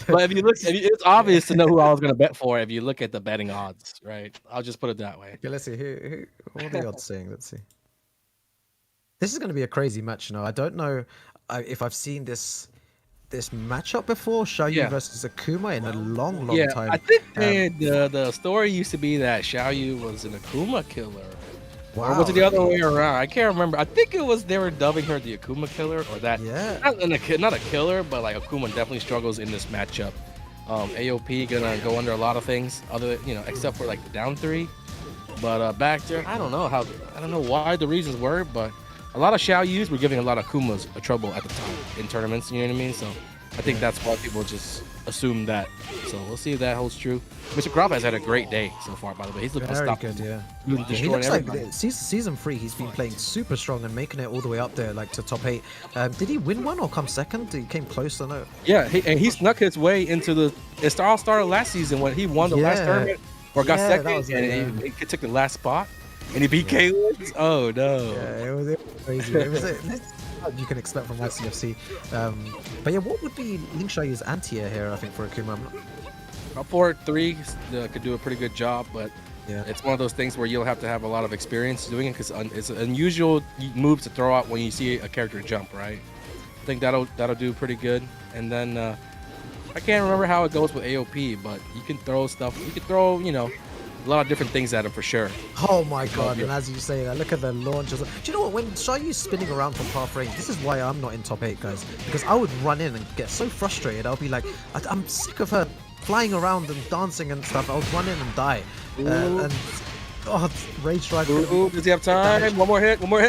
But if you look, it's obvious to know who I was gonna bet for if you look at the betting odds, right? I'll just put it that way. Okay, let's see. What are the odds saying? Let's see. This is going to be a crazy match. I don't know if I've seen this matchup before, Xiaoyu Yeah. versus Akuma, in a long, long Yeah, I time. think the story used to be that Xiaoyu was an Akuma killer, or was Wow, it the other really? way around? I can't remember. I think it was they were dubbing her the Akuma killer, or that Yeah. not a killer, but like Akuma definitely struggles in this matchup. AOP gonna go under a lot of things, except for like the down three. But back there, I don't know why the reasons were, but a lot of Xiaoyus were giving a lot of Kumas a trouble at the time in tournaments. You know what I mean? So I think that's why people just assume that. So we'll see if that holds true. Mr. Croft has had a great day so far, by the way. He's looking Very unstoppable. good, yeah. He's He destroying looks like everybody. season 3, he's been playing super strong and making it all the way up there, like to top 8. Did he win one or come second? He came close, I know. Yeah, and he snuck his way into the. It all started last season when he won the last tournament or got second, and he took the last spot, and he beat Kaylin's. Oh no! Yeah, it was crazy. This is what you can expect from ICFC. But yeah, what would be Link Xiaoyu's anti-air here? I think for Akuma. Up forward 3 could do a pretty good job, but Yeah. it's one of those things where you'll have to have a lot of experience doing it because it's an unusual move to throw out when you see a character jump, right? I think that'll do pretty good. And then I can't remember how it goes with AOP, but you can throw stuff. You can throw, a lot of different things at him for sure. Oh my god, and as you say that, look at the launches. Do you know what? When Xiaoyu's spinning around from half range, this is why I'm not in top 8, guys. Because I would run in and get so frustrated. I'll be like, I'm sick of her flying around and dancing and stuff. I would run in and die. And God, Rage Drive. Ooh, does he have time? One more hit. Oh my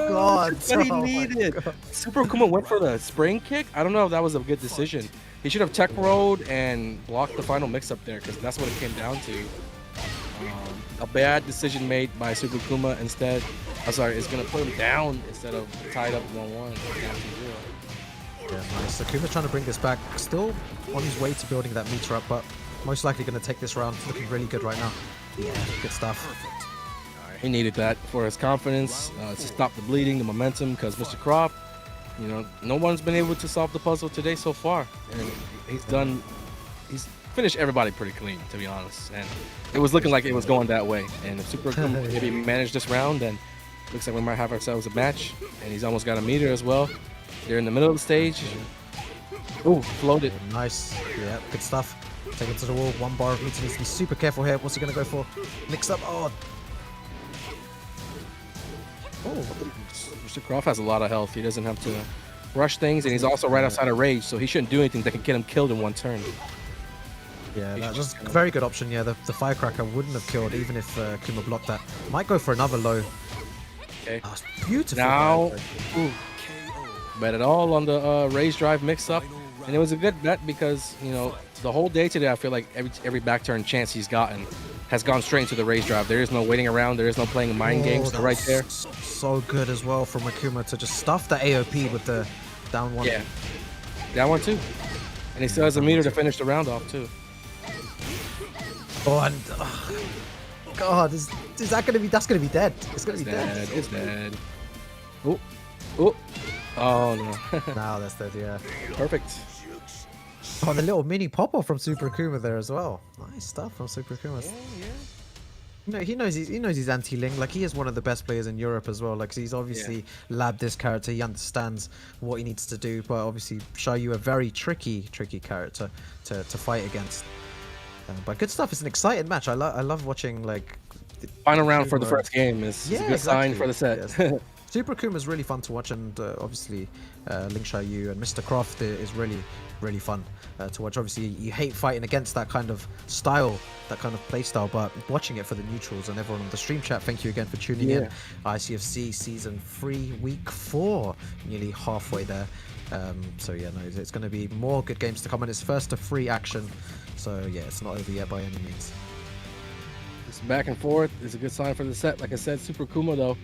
god. What he needed. Super Akuma went for the spring kick. I don't know if that was a good decision. He should have tech rolled and blocked the final mix up there because that's what it came down to. A bad decision made by Super Akuma instead. I'm sorry, it's gonna put him down instead of tied up 1-1. Yeah, nice. Akuma trying to bring this back. Still on his way to building that meter up, but most likely going to take this round. It's looking really good right now. Yeah, good stuff. He needed that for his confidence to stop the bleeding, the momentum, because Mr. Croft, no one's been able to solve the puzzle today so far. And he's finished everybody pretty clean, to be honest. And it was looking like it was going that way. And if Super Akuma maybe managed this round, then looks like we might have ourselves a match. And he's almost got a meter as well. They're in the middle of the stage. Ooh, floated. Nice. Yeah, good stuff. Take it to the wall. 1 bar of meter. Needs to be super careful here. What's he going to go for? Mix up. Oh. Mr. Croft has a lot of health. He doesn't have to rush things, and he's also right outside of rage, so he shouldn't do anything that can get him killed in one turn. Yeah, that's a very good option. Yeah, the firecracker wouldn't have killed even if Kuma blocked that. Might go for another low. Okay. Oh, beautiful. Now, bet it all on the rage drive mix-up, and it was a good bet because the whole day today I feel like every back turn chance he's gotten has gone straight into the rage drive. There is no waiting around. There is no playing mind games. They're right there. So good as well from Akuma to just stuff the AOP with the down one. Yeah, down one too, and he still has a meter to finish the round off too. Oh, and God, is that gonna be? That's gonna be dead. It's gonna be dead. It's dead. Oh, oh no. Now that's dead. Yeah. Perfect. Oh, the little mini pop-off from Super Akuma there as well. Nice stuff from Super Akuma. Yeah. He knows he's anti-Ling. Like, he is one of the best players in Europe as well. Like, he's obviously labbed this character. He understands what he needs to do. But obviously, Xiaoyu a very tricky character to fight against. But good stuff. It's an exciting match. I love watching, like, final round for the first game is a good sign for the set. Yes. Super Akuma is really fun to watch, and obviously Link Xiaoyu and Mr. Croft is really fun to watch. Obviously, you hate fighting against that kind of style, that kind of play style, but watching it for the neutrals and everyone on the stream chat, thank you again for tuning in. ICFC Season 3, Week 4, nearly halfway there. So yeah, no, it's going to be more good games to come, and it's first to free action. So yeah, it's not over yet by any means. It's back and forth. It's a good sign for the set. Like I said, Super Akuma though,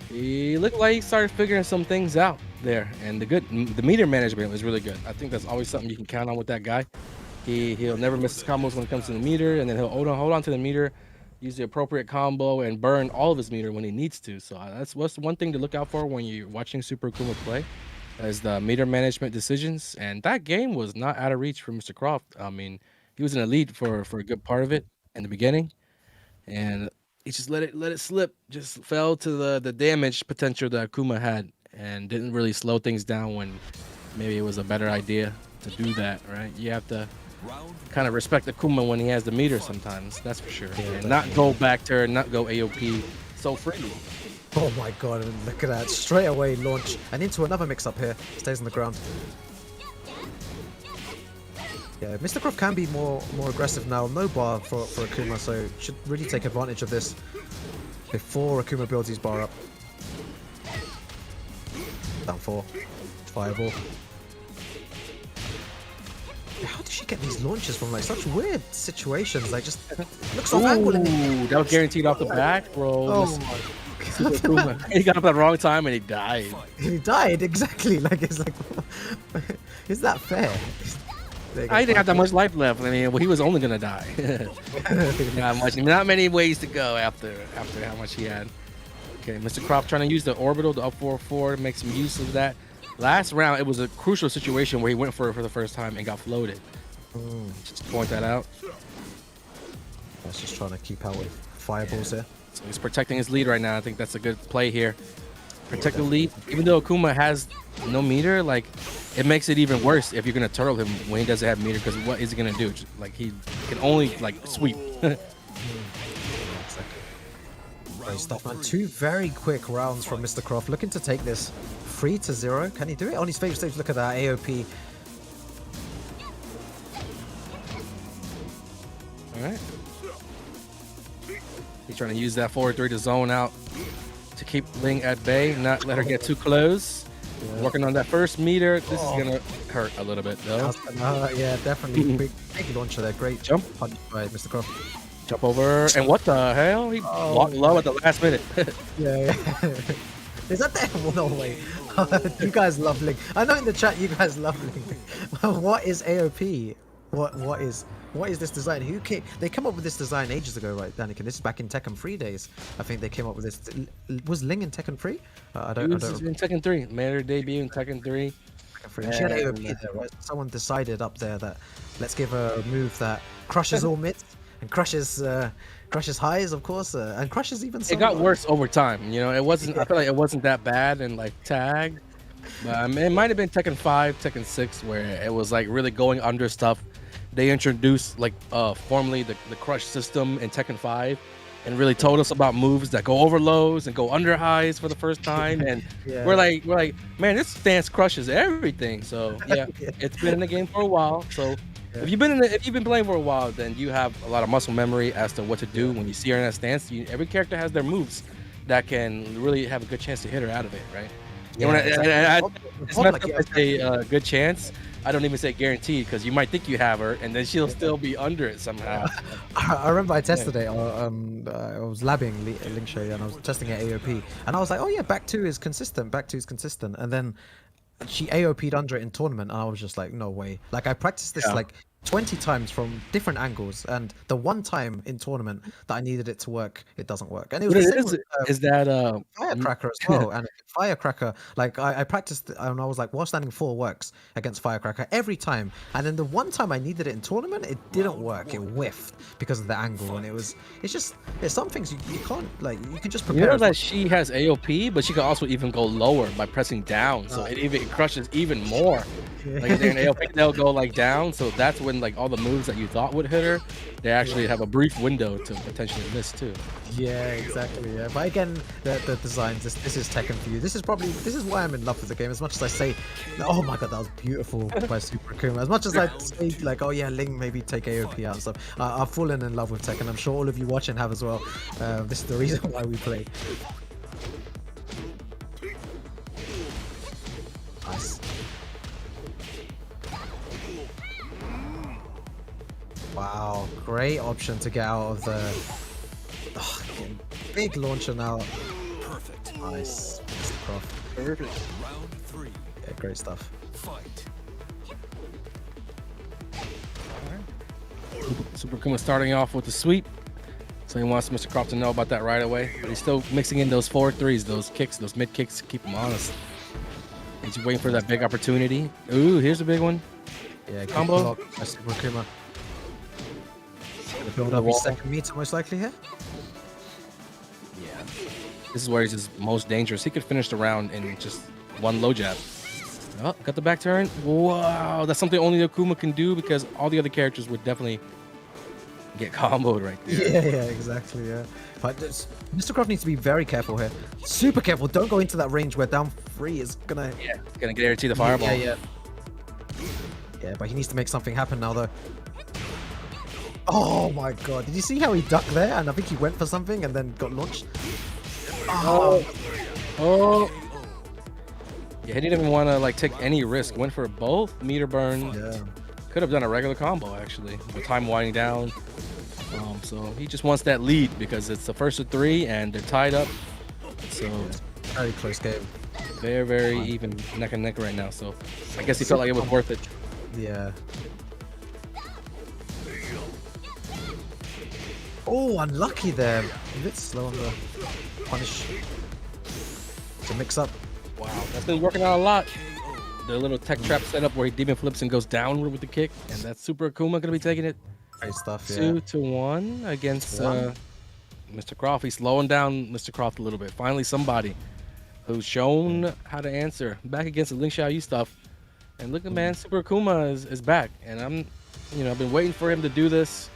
he looked like he started figuring some things out there, and the meter management was really good. I think that's always something you can count on with that guy. He'll never miss his combos when it comes to the meter, and then he'll hold on to the meter, use the appropriate combo, and burn all of his meter when he needs to. So that's one thing to look out for when you're watching Super Akuma play. as the meter management decisions, and that game was not out of reach for Mr. Croft. I mean, he was in the lead for a good part of it in the beginning, and he just let it slip. Just fell to the damage potential that Akuma had, and didn't really slow things down when maybe it was a better idea to do that. Right? You have to kind of respect Akuma when he has the meter sometimes. That's for sure, and not go back turn, not go AOP so freely. Oh my god, and look at that. Straight away launch and into another mix-up here. Stays on the ground. Yeah, Mr. Croft can be more aggressive now. No bar for Akuma, so should really take advantage of this before Akuma builds his bar up. Down 4. Fireball. How does she get these launches from like such weird situations? Like just looks off angle. Ooh, that was guaranteed off the back, bro. Oh my god. He got up at the wrong time and he died. He died, exactly. Like it's like, is that fair? I didn't have that much life left. I mean, well, he was only gonna die. Not many ways to go after how much he had. Okay, Mr. Croft trying to use the orbital, the up 4-4, to make some use of that. Last round, it was a crucial situation where he went for it for the first time and got floated. Just to point that out. That's just trying to keep out with fireballs here. So he's protecting his lead right now. I think that's a good play here. Protect the lead. Even though Akuma has no meter, like it makes it even worse if you're gonna turtle him when he doesn't have meter, because what is he gonna do? Like he can only like sweep. Great stuff, man. 2 very quick rounds from Mr. Croft. Looking to take this 3-0. Can he do it? On his face stage, look at that AOP. Alright. He's trying to use that 4-3 to zone out to keep Ling at bay, not let her get too close. Yeah. Working on that first meter. This is gonna hurt a little bit though. Yeah, definitely. Big launcher there. Great jump punch by Mr. Croft. Jump over, and what the hell? He blocked low at the last minute. yeah. Is that there? Well, no way. You guys love Link. I know in the chat you guys love Link. What is AOP? What is this design? Who came? They came up with this design ages ago, right, Danica? This is back in Tekken 3 days. I think they came up with this. Was Ling in Tekken 3? I don't. In Tekken 3. Made her debut in Tekken 3. She had AOP there, right? Someone decided up there that let's give her a move that crushes all mids and crushes highs, of course, and crushes even. It got worse over time. You know, it wasn't. I feel like it wasn't that bad in like tag. But it might have been Tekken 5, Tekken 6, where it was like really going under stuff. They introduced like formally the crush system in Tekken 5 and really told us about moves that go over lows and go under highs for the first time, and we're like, man, this stance crushes everything. So yeah, it's been in the game for a while. So if you've been playing for a while, then you have a lot of muscle memory as to what to do when you see her in that stance. Every character has their moves that can really have a good chance to hit her out of it, right? Yeah, it's not like a good chance. I don't even say guaranteed, because you might think you have her and then she'll still be under it somehow. I remember I tested it. I was labbing Ling Xiaoyu and I was testing at AOP, and I was like, oh yeah, back 2 is consistent. And then she AOP'd under it in tournament, and I was just like, no way. Like I practiced this like 20 times from different angles, and the one time in tournament that I needed it to work, it doesn't work. And it was is that Firecracker as well. And Firecracker, like I practiced and I was like, wall standing 4 works against Firecracker every time, and then the one time I needed it in tournament, it didn't work. It whiffed because of the angle, and it's just there's some things you can't, like, you can just prepare. You know that she has AOP, but she can also even go lower by pressing down, so it even crushes even more. Like if they're in AOP, they'll go like down, so that's when like all the moves that you thought would hit her, they actually have a brief window to potentially miss too. Yeah, exactly. Yeah, but again, the designs. This is Tekken for you. This is why I'm in love with the game. As much as I say, oh my god, that was beautiful by Super Akuma. As much as I say like, oh yeah, Ling maybe take AOP out and stuff, I've fallen in love with Tekken. I'm sure all of you watching have as well. This is the reason why we play. Nice. Wow, great option to get out of the big launcher now. Perfect. Nice. Mr. Croft. Perfect. Round 3. Yeah, great stuff. Fight. Super Akuma starting off with the sweep, so he wants Mr. Croft to know about that right away. But he's still mixing in those 4-3s, those kicks, those mid kicks to keep him honest. He's waiting for that big opportunity. Ooh, here's a big one. Yeah, good Combo. block by Super Akuma. Gonna build up his second meter most likely here. Yeah. This is where he's his most dangerous. He could finish the round in just one low jab. Oh, got the back turn. Wow, that's something only Akuma can do because all the other characters would definitely get comboed right there. Yeah, exactly, yeah. But Mr. Croft needs to be very careful here. Super careful. Don't go into that range where down 3 is gonna... Yeah, it's gonna guarantee the fireball. Yeah. Yeah, but he needs to make something happen now, though. Oh my god. Did you see how he ducked there? And I think he went for something and then got launched. Oh. Yeah, he didn't even want to like take any risk. Went for both meter burn. Yeah. Could have done a regular combo actually, with time winding down. So he just wants that lead because it's the first of 3 and they're tied up. So Very close game. they're very even neck and neck right now. So I guess he felt like it was worth it. Yeah. Oh, unlucky there. A bit slow on the punish. To mix up. Wow, that's been working out a lot. The little tech trap setup where he demon flips and goes downward with the kick, and that's Super Akuma gonna be taking it Great stuff, yeah. 2-1 against Mr. Croft. He's slowing down Mr. Croft a little bit. Finally, somebody who's shown how to answer back against the Xiaoyu stuff. And look at man, Super Akuma is back, and I've been waiting for him to do this.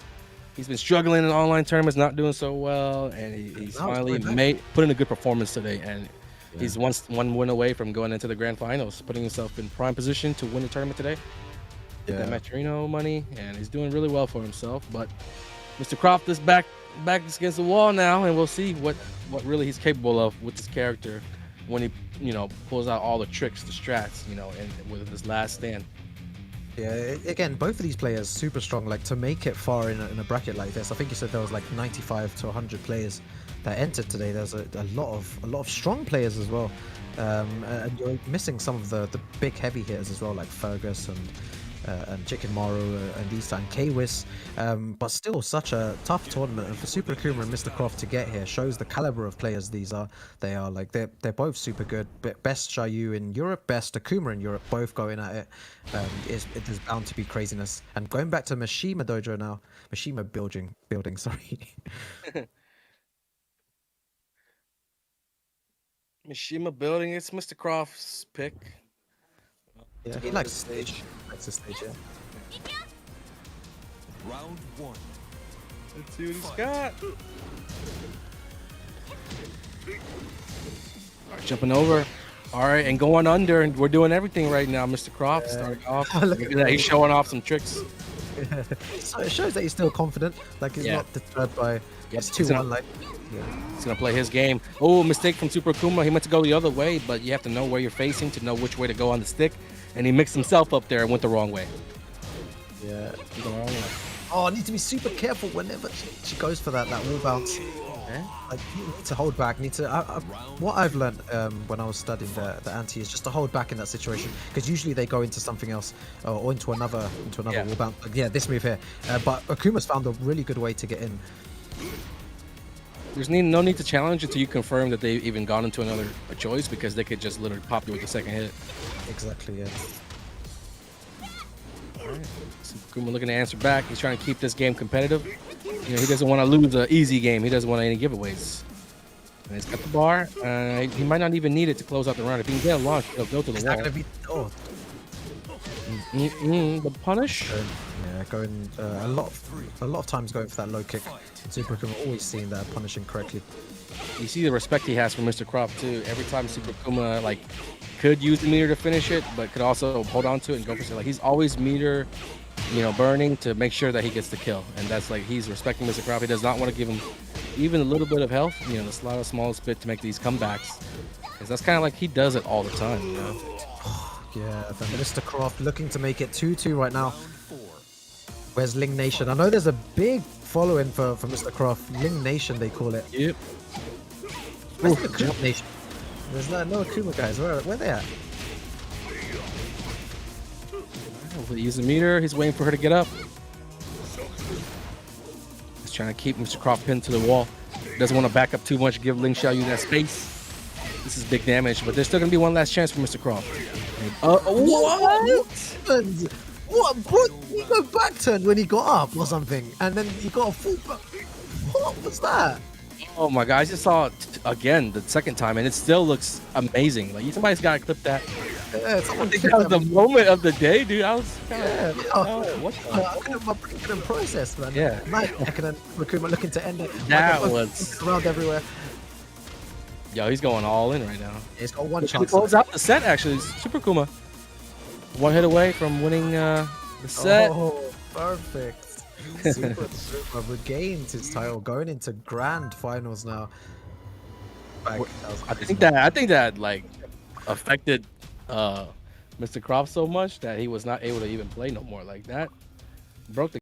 He's been struggling in online tournaments, not doing so well, and he's finally put in a good performance today. And he's one win away from going into the grand finals, putting himself in prime position to win the tournament today. Get that Matrino money, and he's doing really well for himself. But Mr. Croft is back against the wall now, and we'll see what really he's capable of with this character when he pulls out all the tricks, the strats, and with his last stand. Yeah, again, both of these players super strong. Like to make it far in a bracket like this, I think you said there was like 95 to 100 players that entered today. There's a lot of strong players as well, and you're missing some of the big heavy hitters as well, like Fergus and Chicken Maru and these and K-Wiz, but still such a tough tournament. And for Super Akuma and Mr. Croft to get here shows the caliber of players these are. They are like they're both super good. Best Xiaoyu in Europe, best Akuma in Europe, both going at it. It is bound to be craziness. And going back to Mishima Dojo now, Mishima building. Sorry. Mishima building. It's Mr. Croft's pick. Yeah, he likes the stage. The stage, yeah. Round 1. Let's see what he's got. All right, jumping over. All right, and going under, and we're doing everything right now, Mr. Croft. Starting off. Look at that. He's showing off some tricks. So it shows that he's still confident. Like he's not deterred by. It's 2-1. Like. Yeah. He's gonna play his game. Oh, mistake from Super Akuma. He meant to go the other way, but you have to know where you're facing to know which way to go on the stick. And he mixed himself up there and went the wrong way. Yeah. The wrong way. Oh, I need to be super careful whenever she goes for that wall bounce. Okay. Like you need to hold back. What I've learned when I was studying the anti is just to hold back in that situation, because usually they go into something else or into another wall bounce. Like, this move here. But Akuma's found a really good way to get in. There's no need to challenge until you confirm that they've even gone into another choice, because they could just literally pop you with the second hit. Exactly, yeah. Alright. So Akuma looking to answer back. He's trying to keep this game competitive. He doesn't want to lose an easy game. He doesn't want any giveaways. And he's got the bar. He might not even need it to close out the round. If he can get a launch, he'll go to the wall. The punish. Yeah, going a lot of times going for that low kick. Super Akuma always seeing that punishing correctly. You see the respect he has for Mr. Croft too. Every time Super Akuma could use the meter to finish it, but could also hold on to it and go for it. Like he's always meter, burning to make sure that he gets the kill. And that's he's respecting Mr. Croft. He does not want to give him even a little bit of health, the smallest bit to make these comebacks. Because that's kind of like he does it all the time, Yeah, but Mr. Croft looking to make it 2-2 right now. Where's Ling Nation? I know there's a big following for Mr. Croft. Ling Nation, they call it. Yep. Where's the Akuma Nation? There's no Akuma guys. Where are they at? Hopefully use the meter. He's waiting for her to get up. He's trying to keep Mr. Croft pinned to the wall. Doesn't want to back up too much, give Xiaoyu that space. This is big damage, but there's still gonna be one last chance for Mr. Croft. What happened? What? He go back turn when he got up or something, and then he got a full back. What was that? Oh my god, I just saw it again the second time, and it still looks amazing. Like somebody's gotta clip that. Yeah, someone That was the moment of the day, dude. I was Yeah, what the? my brain couldn't process, man. Yeah. Nice, Tekken and Akuma looking to end it. That Like, was- around everywhere. Yo, he's going all in right now. He's got one He's gonna chance. close out the set, actually. Super Kuma. One hit away from winning the set. Oh, perfect. Super Akuma regained his title, going into grand finals now. Back, I think that like affected Mr. Croft so much that he was not able to even play no more like that. Broke the